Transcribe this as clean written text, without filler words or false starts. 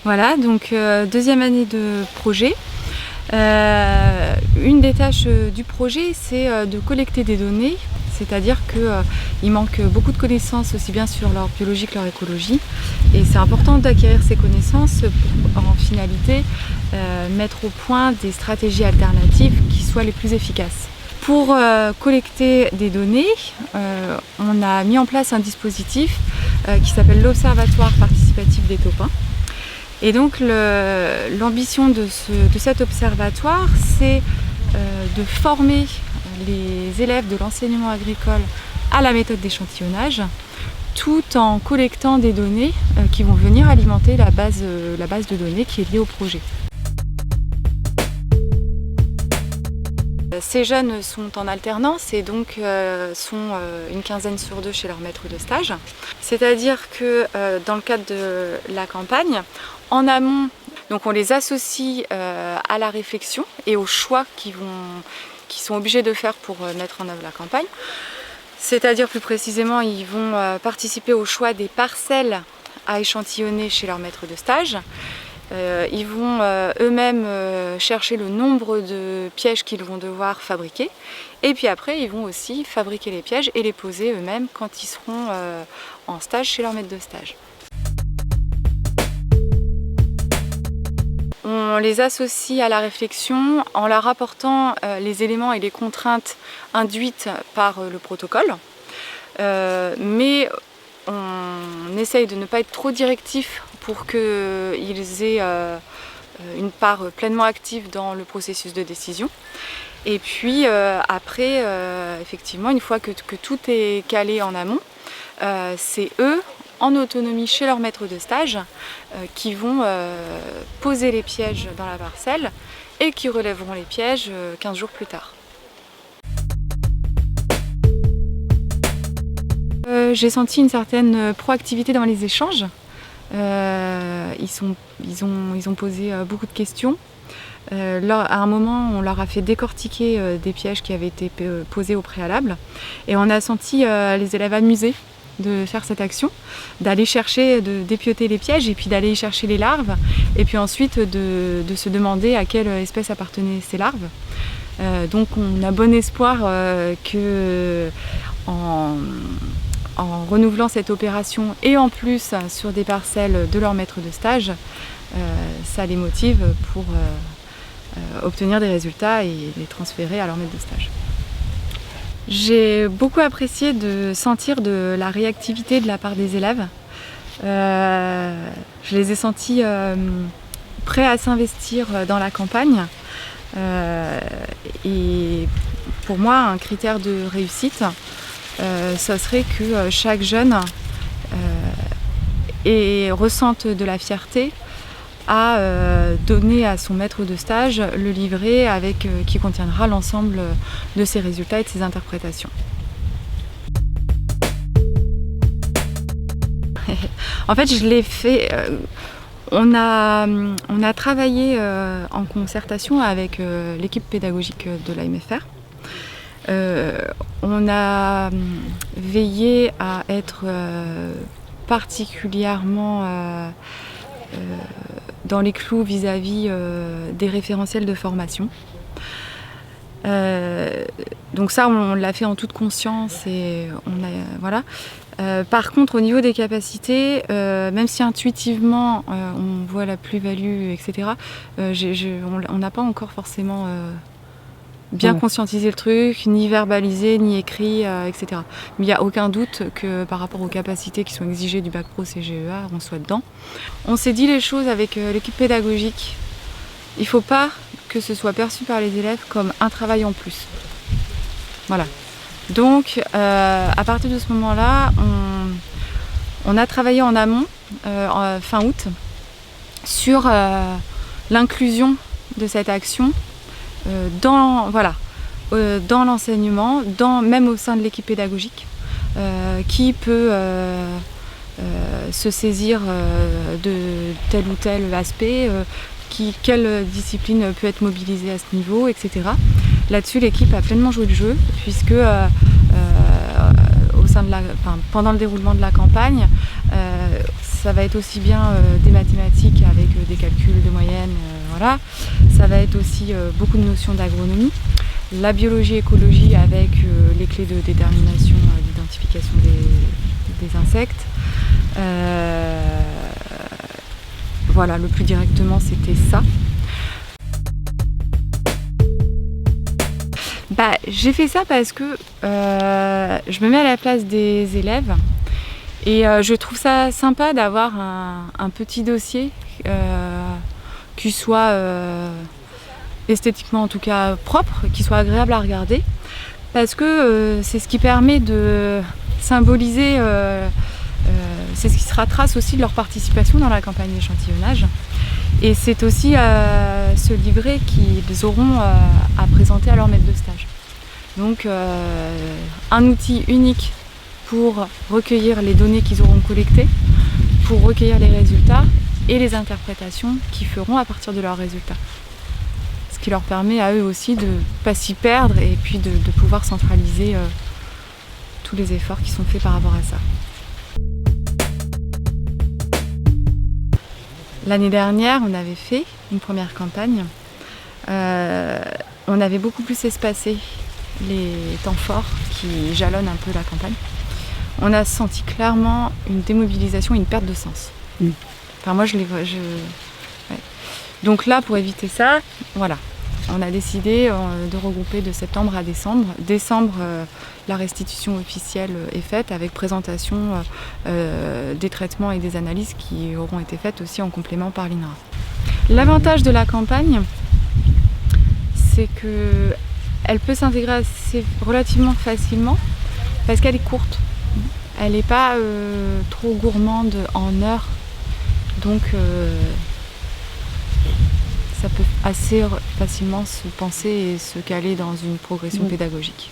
Voilà, donc deuxième année de projet. Une des tâches du projet, c'est de collecter des données, c'est-à-dire qu'il manque beaucoup de connaissances aussi bien sur leur biologie que leur écologie. Et c'est important d'acquérir ces connaissances pour en finalité mettre au point des stratégies alternatives qui soient les plus efficaces. Pour collecter des données, on a mis en place un dispositif qui s'appelle l'Observatoire participatif des taupins. Et donc l'ambition de cet observatoire, c'est de former les élèves de l'enseignement agricole à la méthode d'échantillonnage, tout en collectant des données qui vont venir alimenter la base de données qui est liée au projet. Ces jeunes sont en alternance et donc sont une quinzaine sur deux chez leur maître de stage. C'est-à-dire que dans le cadre de la campagne, en amont, donc on les associe à la réflexion et aux choix qu'ils sont obligés de faire pour mettre en œuvre la campagne. C'est-à-dire plus précisément, ils vont participer au choix des parcelles à échantillonner chez leur maître de stage. Ils vont eux-mêmes chercher le nombre de pièges qu'ils vont devoir fabriquer. Et puis après, ils vont aussi fabriquer les pièges et les poser eux-mêmes quand ils seront en stage chez leur maître de stage. On les associe à la réflexion en leur apportant les éléments et les contraintes induites par le protocole. Mais on essaye de ne pas être trop directif pour qu'ils aient une part pleinement active dans le processus de décision. Et puis après, effectivement, une fois que tout est calé en amont, c'est eux, en autonomie chez leur maître de stage, qui vont poser les pièges dans la parcelle et qui relèveront les pièges 15 jours plus tard. J'ai senti une certaine proactivité dans les échanges. Ils ont posé beaucoup de questions. À un moment, on leur a fait décortiquer des pièges qui avaient été posés au préalable et on a senti les élèves amusés de faire cette action, d'aller chercher, de dépioter les pièges et puis d'aller chercher les larves et puis ensuite de se demander à quelle espèce appartenaient ces larves. Donc on a bon espoir que en renouvelant cette opération et en plus sur des parcelles de leur maître de stage, ça les motive pour obtenir des résultats et les transférer à leur maître de stage. J'ai beaucoup apprécié de sentir de la réactivité de la part des élèves. Je les ai sentis prêts à s'investir dans la campagne. Et pour moi, un critère de réussite, ça serait que chaque jeune ressente de la fierté à donner à son maître de stage le livret qui contiendra l'ensemble de ses résultats et de ses interprétations. En fait, je l'ai fait. On a travaillé en concertation avec l'équipe pédagogique de l'AMFR. On a veillé à être particulièrement dans les clous vis-à-vis des référentiels de formation. Donc ça, on l'a fait en toute conscience et voilà. Par contre, au niveau des capacités, même si intuitivement on voit la plus-value, etc., on n'a pas encore forcément bien conscientiser le truc, ni verbaliser, ni écrit, etc. Mais il n'y a aucun doute que par rapport aux capacités qui sont exigées du bac pro CGEA, on soit dedans. On s'est dit les choses avec l'équipe pédagogique. Il ne faut pas que ce soit perçu par les élèves comme un travail en plus. Voilà. Donc, à partir de ce moment-là, on a travaillé en amont, fin août, sur l'inclusion de cette action dans l'enseignement, même au sein de l'équipe pédagogique, qui peut se saisir de tel ou tel aspect, quelle discipline peut être mobilisée à ce niveau, etc. Là-dessus, l'équipe a pleinement joué le jeu, puisque au pendant le déroulement de la campagne. Ça va être aussi bien des mathématiques avec des calculs de moyenne, voilà. Ça va être aussi beaucoup de notions d'agronomie, la biologie-écologie avec les clés de détermination, d'identification des insectes. Voilà, le plus directement c'était ça. J'ai fait ça parce que je me mets à la place des élèves et je trouve ça sympa d'avoir un petit dossier qui soit esthétiquement en tout cas propre, qui soit agréable à regarder, parce que c'est ce qui permet de symboliser, c'est ce qui sera trace aussi de leur participation dans la campagne d'échantillonnage. Et c'est aussi ce livret qu'ils auront à présenter à leur maître de stage. Donc un outil unique pour recueillir les données qu'ils auront collectées, pour recueillir les résultats et les interprétations qu'ils feront à partir de leurs résultats. Ce qui leur permet à eux aussi de ne pas s'y perdre et puis de pouvoir centraliser tous les efforts qui sont faits par rapport à ça. L'année dernière, on avait fait une première campagne. On avait beaucoup plus espacé les temps forts qui jalonnent un peu la campagne. On a senti clairement une démobilisation et une perte de sens. Enfin, moi, ouais. Donc là, pour éviter ça, voilà, on a décidé de regrouper de septembre à décembre. Décembre, la restitution officielle est faite avec présentation des traitements et des analyses qui auront été faites aussi en complément par l'INRA. L'avantage de la campagne, c'est qu'elle peut s'intégrer relativement facilement parce qu'elle est courte. Elle n'est pas trop gourmande en heures, donc ça peut assez facilement se penser et se caler dans une progression pédagogique.